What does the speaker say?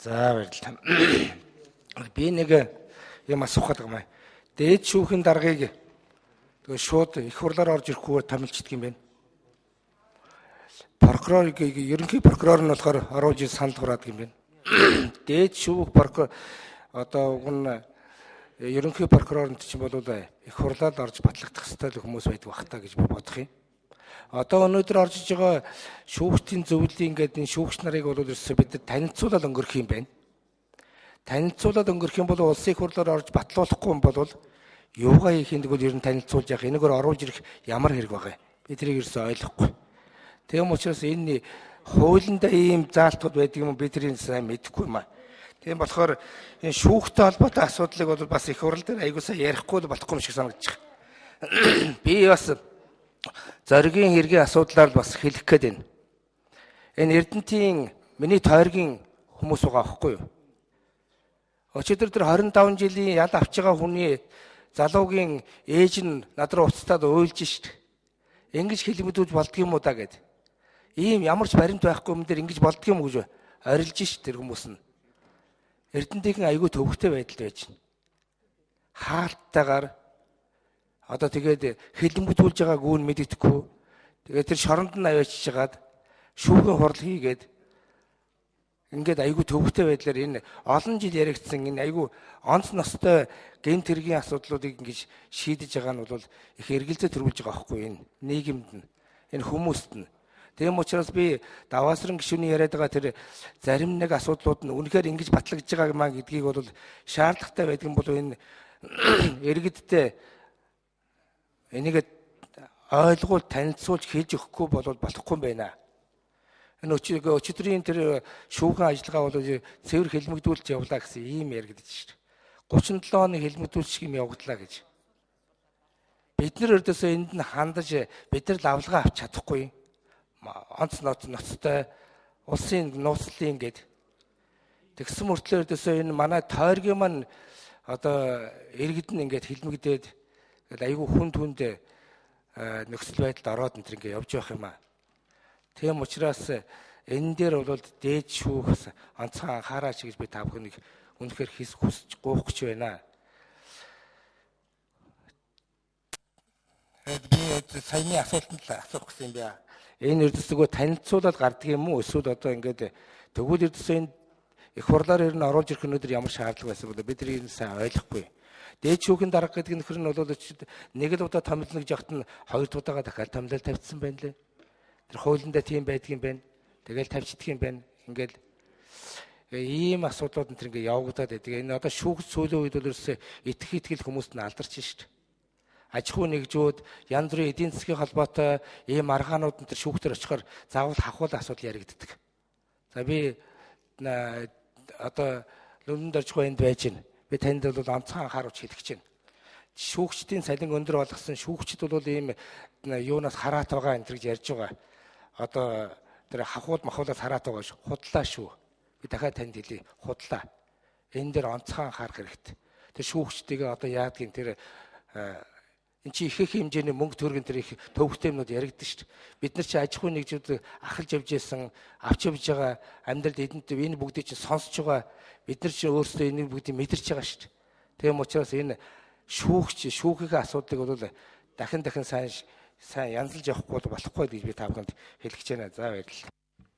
За баярлалаа. Би нэг юм асуух гэдэг юм аа. Дээд шүүхийн даргаыг тэгээ шууд их хурлаар орж ирэхгүйгээр томилчдаг юм байна. Прокурорыг ерөнхий прокурор нь болохоор оруулж санал хуураадаг юм байна. Дээд шүүх прокурор одоо уг нь ерөнхий прокурорт чинь бол их хурлаар орж батлагдах ёстой хүмүүс байдаг бах та гэж бодох юм. Одоо өнөөдөр орж иж байгаа шүүгчдийн зөвлөлийн ингээд энэ шүүгч нарыг бол ерөөсөө бид танилцуулаад өнгөрөх юм байна. Танилцуулаад өнгөрөх юм бол улсын их хурлаар орж батлуулахгүй юм бол юугаа хийх юм бол ер нь танилцуулж явах энэгээр оруулж ирэх ямар хэрэг байгаа. Би тэрийг ерөөсөө ойлгохгүй. Тийм учраас энэ хуулиндаа ийм заалтууд байдаг юм би тэрийг сайн мэдэхгүй юм аа. Тийм болохоор энэ шүүхтэй холбоотой асуудлыг бол бас их хурл дээр аягуулсаа ярихгүй болохгүй юм шиг санагдчих. Би бас зоригийн хэргийн асуудлаар бас хэлэх гээд байна. Энэ Эрдэнэтийн миний тойргийн хүмүүс байгаа байхгүй юу? Өчигдөр тэр 25 жилийн ял авч байгаа хүний залуугийн ээж нь над руу уцтаад уйлж шít. Ингэж хэлмэдүүж болдго юм уу да гэд. Ийм ямар ч баримт байхгүй юм дээр ингэж болдго юм гэж орилж шít тэр хүмүүс нь. Эрдэнэтийн айгүй төвөгтэй байдалд байж байна. Хаалттайгаар одоо тэгээд хэлмэдүүлж байгаа гүүн мэддэхгүй. Тэгээд тэр шоронд нь аваачиж хагаад шүүхийн хурал хийгээд ингээд айгүй төвөгтэй байдлаар энэ олон жил яригдсан энэ айгүй онц ностой гэмт хэргийн асуудлуудыг ингэж шийдэж байгаа нь бол их эргэлзээ төрүүлж байгаа байхгүй энэ нийгэмд нь энэ хүмүүст нь. Тийм учраас би даваасран гишүүний яриад байгаа тэр зарим нэг асуудлууд нь үнэхээр ингэж батлагдж байгаа маа гэдгийг бол шаардлагатай байдаг юм бол энэ иргэдтэй энийг ойлгуул танилцуулж хийж өгөхгүй бол болохгүй юм байна. Энэ өчигдрийн тэр шүүхэн ажиллагаа бол цэвэр хэлмэгдүүлж явлаа гэсэн ийм яригдаж шүү дээ. 37 оны хэлмэгдүүлчих юм явагдлаа гэж. Бид нар өрдөөсөө энд нь хандаж бид нар лавлгаа авч чадахгүй. Онц ноцтой улсын нууцлын гээд тэгсэн мөртлөө өрдөөсөө энэ манай тойргийн маань одоо иргэд нь ингээд хэлмэгдээд айгүй хүнд нөхцөл байдалд ороод энэ ингээд явж явах юм аа. Тийм учраас энэ дээр бол дээд шүүх онцгой анхаараач гэж би та бүхнийг үнэхээр хүсэж гуйх гэж байна. Би саяны асуултанд асуух гэсэн юм байна. Энэ эрдэсгөө танилцуулаад гардаг юм уу? Эсвэл одоо ингээд тэгвэл эрдэсээ энэ их хурлаар ер нь оруулж ирэх өнөдөр ямар шаардлага байсан бэ? Бид тэрийг сайн ойлгохгүй. Дээд шүүхийн дарга гэдэг нөхөр нь бол нэг л удаа томилно гэж яхад нь хоёр дахь удаага дахиад томилол тавьчихсан байна лээ. Тэр хуулиндаа тийм байдаг юм байна. Тэгэл тавьчихдаг юм байна. Ингээл ийм асуудлууд энэ ингээ явагдаад байдаг. Энэ одоо шүүгч сүүлийн үед бол ерөөсөө итгэл хүмүүст нь алдарч шít. Аж ахуй нэгжүүд янз бүрийн эдийн засгийн холбоотой ийм аргаанууд энэ шүүхтэр очихоор заавал хахуул асуудал яригддаг. За би одоо Лүндэнд орж байгаа энд байж байна. Би танд бол онцгой анхааруулж хэлэх чинь. Шүүгчдийн салин өндөр болгосон шүүгчд бол ийм юунаас хараат байгаа энэ гэж ярьж байгаа. Одоо тэр хахуул махуулаас хараат байгаа шүү. Худлаа шүү. Би дахиад танд хэлье. Худлаа. Энэ дээр онцгой анхаарах хэрэгтэй. Тэр шүүгчдийг одоо яадгийн тэр эн чи их хэмжээний мөнгө төгрөгийн тэр их төвөгтэй юмнууд яригдсан шүү дээ. Бид нар чи аж ахуй нэгжүүд ахалж явж байсан, авч явж байгаа амьдралд эдэнтэй энэ бүгдийг чи сонсож байгаа. Бид нар чи өөрсдөө энэ бүгдийг мэдэрч байгаа шүү дээ. Тийм учраас энэ шүүхийн асуудлыг бол дахин сайн янзалж явахгүй болохгүй гэж би та бүхэнд хэлэх гэж байна. За баярлалаа.